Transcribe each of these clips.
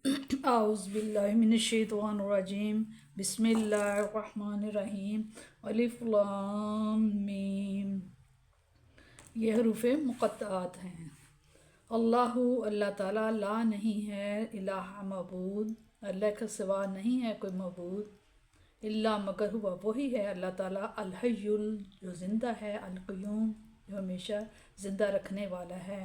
اعوذ باللہ من الشیطان الرجیم بسم اللہ الرحمن الرحیم الف لام میم۔ یہ حروف مقطعات ہیں۔ اللہ تعالیٰ لا نہیں ہے الہ معبود، اللہ کے سوا نہیں ہے کوئی معبود، الا مگر ہوا وہی ہے اللہ تعالیٰ الحی جو زندہ ہے، القیوم جو ہمیشہ زندہ رکھنے والا ہے۔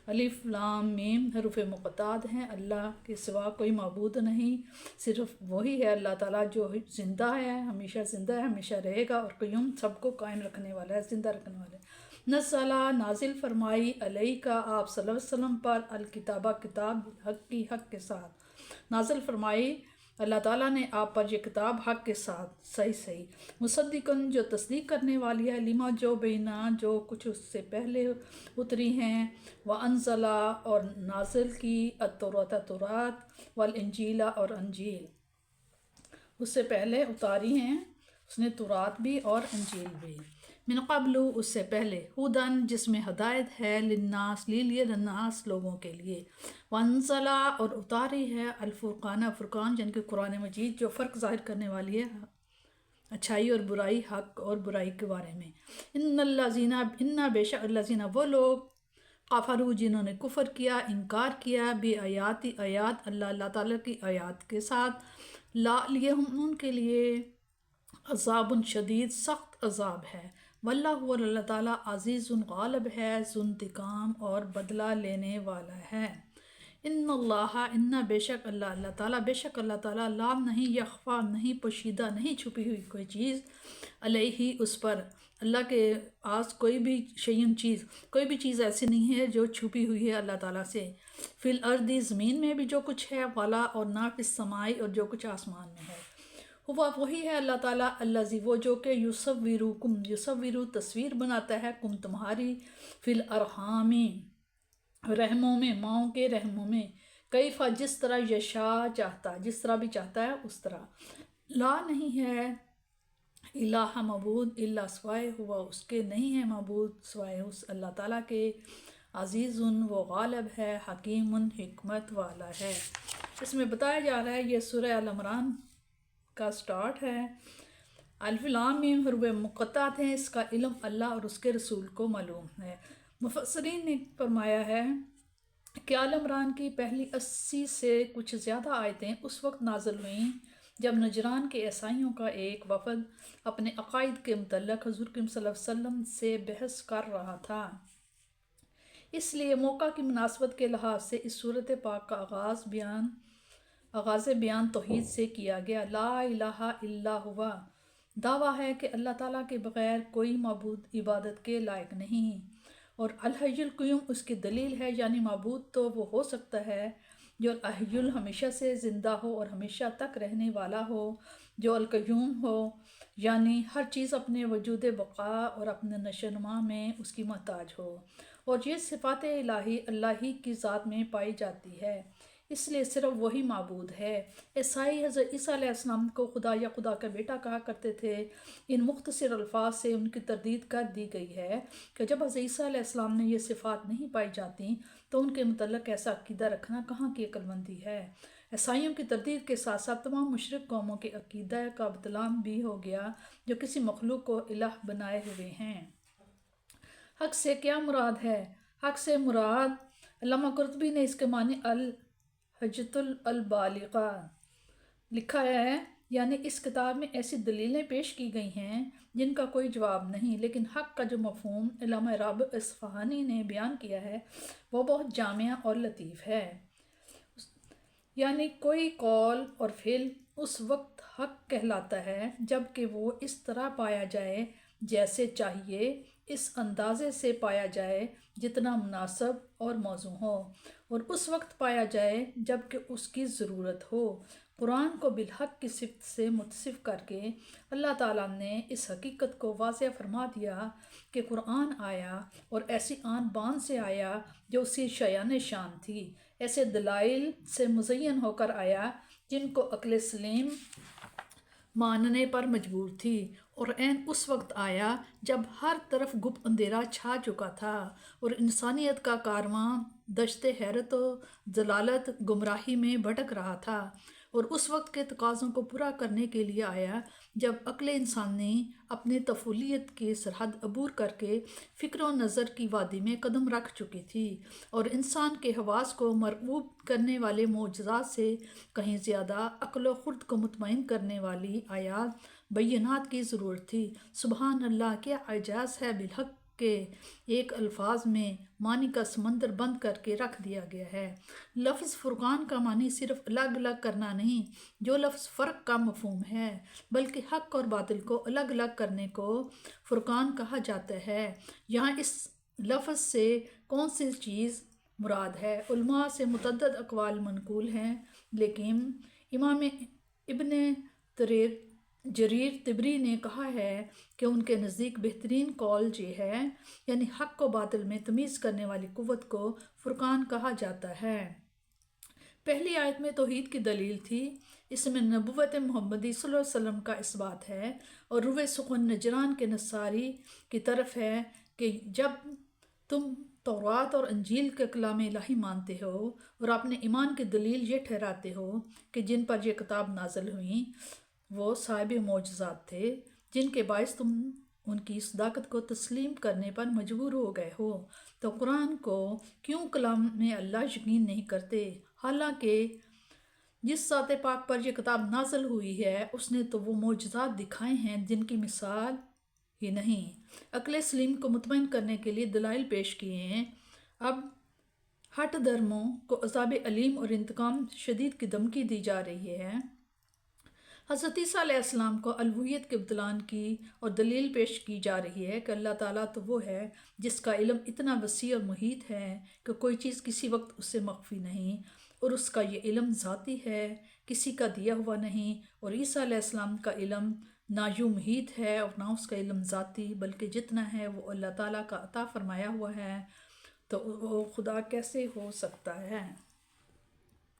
الف لام میم حروف مقطعات ہیں۔ اللہ کے سوا کوئی معبود نہیں، صرف وہی ہے اللہ تعالیٰ جو زندہ ہے، ہمیشہ رہے گا، اور قیوم سب کو قائم رکھنے والا ہے، زندہ رکھنے والا ہے۔ نزلہ نازل فرمائی علیہ کا آپ صلی اللہ علیہ وسلم پر الکتابہ کتاب حق کے ساتھ نازل فرمائی، اللہ تعالیٰ نے آپ پر یہ کتاب حق کے ساتھ صحیح مصدقن جو تصدیق کرنے والی ہے، لما جو بینا جو کچھ اس سے پہلے اتری ہیں، وانزلہ اور نازل کی تورات والانجیل اور انجیل، اس سے پہلے اتاری ہیں اس نے تورات بھی اور انجیل بھی، من قبل اس سے پہلے، ہدن جس میں ہدایت ہے، للناس للناس لوگوں کے لیے، وانزلہ اور اتاری ہے الفرقان فرقان جن کے قرآن مجید جو فرق ظاہر کرنے والی ہے اچھائی اور برائی، حق اور برائی کے بارے میں۔ ان بے شک الذین وہ لوگ کفروا جنہوں نے کفر کیا، انکار کیا، بے آیات اللہ تعالیٰ کی آیات کے ساتھ، ان کے لیے عذاب شدید سخت عذاب ہے، واللہ اللہ تعالیٰ عزیز غالب ہے، ذو انتقام اور بدلہ لینے والا ہے۔ ان بے شک اللہ تعالیٰ لام نہیں یخفا نہیں پوشیدہ نہیں چھپی ہوئی کوئی چیز علیہ اس پر، اللہ کے پاس کوئی بھی چیز ایسی نہیں ہے جو چھپی ہوئی ہے اللہ تعالیٰ سے، فی الارض زمین میں بھی جو کچھ ہے، والا اور نہ فی السماء اور جو کچھ آسمان میں ہے، وہی ہے اللہ تعالیٰ الذی وہ جو کہ یصورکم تصویر بناتا ہے کم تمہاری، فی الارحام رحموں میں، ماؤں کے رحموں میں، کیفا جس طرح یشا چاہتا، جس طرح بھی چاہتا ہے اس طرح، لا نہیں ہے الہ معبود الا سوائے ہوا اس کے، نہیں ہے معبود سوائے اس اللہ تعالیٰ کے، عزیز وہ غالب ہے، حکیم حکمت والا ہے۔ اس میں بتایا جا رہا ہے یہ سورہ آل عمران کا سٹارٹ ہے۔ الف لام میم حروف مقطعات ہیں، اس کا علم اللہ اور اس کے رسول کو معلوم ہے۔ مفسرین نے فرمایا ہے کہ آل عمران کی پہلی 80 سے کچھ زیادہ آیتیں اس وقت نازل ہوئیں جب نجران کے عیسائیوں کا ایک وفد اپنے عقائد کے متعلق حضور کریم صلی اللہ علیہ وسلم سے بحث کر رہا تھا، اس لیے موقع کی مناسبت کے لحاظ سے اس صورت پاک کا آغاز بیان توحید سے کیا گیا۔ لا الہ الا ہوا دعویٰ ہے کہ اللہ تعالیٰ کے بغیر کوئی معبود عبادت کے لائق نہیں، اور الحی القیوم اس کی دلیل ہے، یعنی معبود تو وہ ہو سکتا ہے جو الحی ہمیشہ سے زندہ ہو اور ہمیشہ تک رہنے والا ہو، جو القیوم ہو یعنی ہر چیز اپنے وجود بقا اور اپنے نشو و نما میں اس کی محتاج ہو، اور یہ صفات الہی اللہ ہی کی ذات میں پائی جاتی ہے، اس لیے صرف وہی معبود ہے۔ عیسائی حضرت عیسیٰ علیہ السلام کو خدا یا خدا کا بیٹا کہا کرتے تھے۔ ان مختصر الفاظ سے ان کی تردید کر دی گئی ہے کہ جب حضرت عیسیٰ علیہ السلام نے یہ صفات نہیں پائی جاتی تو ان کے متعلق ایسا عقیدہ رکھنا کہاں کی عقل مندی ہے۔ عیسائیوں کی تردید کے ساتھ ساتھ تمام مشرک قوموں کے عقیدہ کا بطلان بھی ہو گیا جو کسی مخلوق کو الہ بنائے ہوئے ہیں۔ حق سے کیا مراد ہے؟ حق سے مراد علامہ قرطبی نے اس کے معنی الحجۃ البالغہ لکھا ہے، یعنی اس کتاب میں ایسی دلیلیں پیش کی گئی ہیں جن کا کوئی جواب نہیں، لیکن حق کا جو مفہوم علامہ رابع اصفہانی نے بیان کیا ہے وہ بہت جامع اور لطیف ہے، یعنی کوئی قول اور فعل اس وقت حق کہلاتا ہے جب کہ وہ اس طرح پایا جائے جیسے چاہیے، اس اندازے سے پایا جائے جتنا مناسب اور موزوں ہو، اور اس وقت پایا جائے جب کہ اس کی ضرورت ہو۔ قرآن کو بالحق کی صفت سے متصف کر کے اللہ تعالیٰ نے اس حقیقت کو واضح فرما دیا کہ قرآن آیا اور ایسی آن بان سے آیا جو اسی شایان شان تھی، ایسے دلائل سے مزین ہو کر آیا جن کو عقل سلیم ماننے پر مجبور تھی، اور عین اس وقت آیا جب ہر طرف گپ اندھیرا چھا چکا تھا اور انسانیت کا کارواں دشت حیرت و ضلالت گمراہی میں بھٹک رہا تھا، اور اس وقت کے تقاضوں کو پورا کرنے کے لیے آیا جب عقل انسانی اپنے طفولیت کی سرحد عبور کر کے فکر و نظر کی وادی میں قدم رکھ چکی تھی، اور انسان کے حواس کو مرعوب کرنے والے معجزات سے کہیں زیادہ عقل و خرد کو مطمئن کرنے والی آیات بینات کی ضرورت تھی۔ سبحان اللہ، کیا اعجاز ہے بالحق کے ایک الفاظ میں معنی کا سمندر بند کر کے رکھ دیا گیا ہے۔ لفظ فرقان کا معنی صرف الگ الگ کرنا نہیں، جو لفظ فرق کا مفہوم ہے، بلکہ حق اور باطل کو الگ الگ کرنے کو فرقان کہا جاتا ہے۔ یہاں اس لفظ سے کون سی چیز مراد ہے؟ علماء سے متعدد اقوال منقول ہیں، لیکن امام ابن جریر طبری نے کہا ہے کہ ان کے نزدیک بہترین قول یہ ہے، یعنی حق و باطل میں تمیز کرنے والی قوت کو فرقان کہا جاتا ہے۔ پہلی آیت میں توحید کی دلیل تھی، اس میں نبوت محمدی صلی اللہ علیہ وسلم کا اثبات ہے، اور روح سخن نجران کے نصاری کی طرف ہے کہ جب تم تورات اور انجیل کے کلام الہی مانتے ہو اور اپنے ایمان کی دلیل یہ ٹھہراتے ہو کہ جن پر یہ کتاب نازل ہوئیں وہ صاحب معجزات تھے، جن کے باعث تم ان کی صداقت کو تسلیم کرنے پر مجبور ہو گئے ہو، تو قرآن کو کیوں کلام میں اللہ یقین نہیں کرتے؟ حالانکہ جس ذات پاک پر یہ کتاب نازل ہوئی ہے اس نے تو وہ معجزات دکھائے ہیں جن کی مثال ہی نہیں۔ عقل سلیم کو مطمئن کرنے کے لیے دلائل پیش کیے ہیں۔ اب ہٹ دھرموں کو عذاب علیم اور انتقام شدید کی دھمکی دی جا رہی ہے۔ حضرت عیسیٰ علیہ السلام کو الوہیت کے بطلان کی اور دلیل پیش کی جا رہی ہے کہ اللہ تعالیٰ تو وہ ہے جس کا علم اتنا وسیع اور محیط ہے کہ کوئی چیز کسی وقت اس سے مخفی نہیں، اور اس کا یہ علم ذاتی ہے، کسی کا دیا ہوا نہیں، اور عیسیٰ علیہ السلام کا علم نہ یوں محیط ہے اور نہ اس کا علم ذاتی، بلکہ جتنا ہے وہ اللہ تعالیٰ کا عطا فرمایا ہوا ہے، تو وہ خدا کیسے ہو سکتا ہے؟